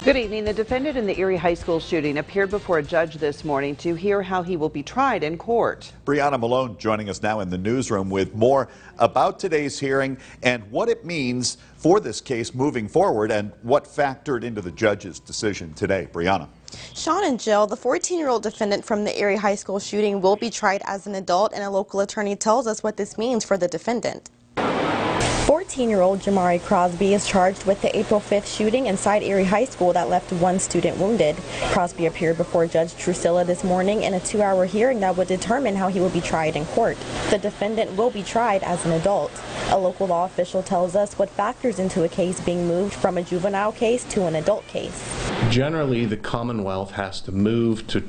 Good evening. The defendant in the Erie High School shooting appeared before a judge this morning to hear how he will be tried in court. Briaunna Malone joining us now in the newsroom with more about today's hearing and what it means for this case moving forward and what factored into the judge's decision today. Briaunna. Sean and Jill, the 14-year-old defendant from the Erie High School shooting, will be tried as an adult, and a local attorney tells us what this means for the defendant. 14-year-old Jamari Crosby is charged with the April 5th shooting inside Erie High School that left one student wounded. Crosby appeared before Judge Drusilla this morning in a 2-hour hearing that would determine how he will be tried in court. The defendant will be tried as an adult. A local law official tells us what factors into a case being moved from a juvenile case to an adult case. Generally, the Commonwealth has to move to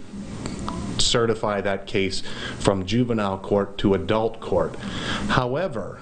certify that case from juvenile court to adult court. However,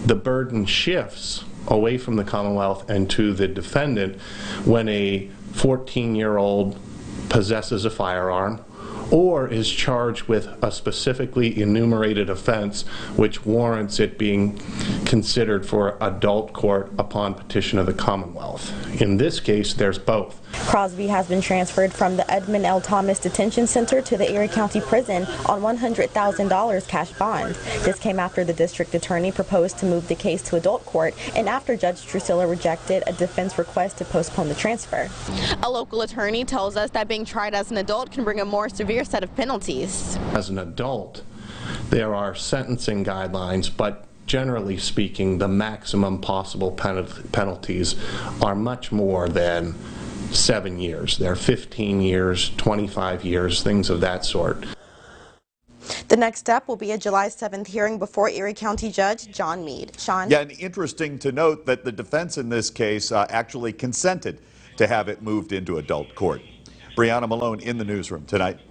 the burden shifts away from the Commonwealth and to the defendant when a 14-year-old possesses a firearm or is charged with a specifically enumerated offense which warrants it being considered for adult court upon petition of the Commonwealth. In this case, there's both. Crosby has been transferred from the Edmund L. Thomas Detention Center to the Erie County Prison on $100,000 cash bond. This came after the district attorney proposed to move the case to adult court and after Judge Drusilla rejected a defense request to postpone the transfer. A local attorney tells us that being tried as an adult can bring a more severe set of penalties. As an adult, there are sentencing guidelines, but generally speaking, the maximum possible penalties are much more than 7 years. They're 15 years, 25 years, things of that sort. The next step will be a July 7th hearing before Erie County Judge John Meade. Sean? Yeah, and interesting to note that the defense in this case actually consented to have it moved into adult court. Briaunna Malone in the newsroom tonight.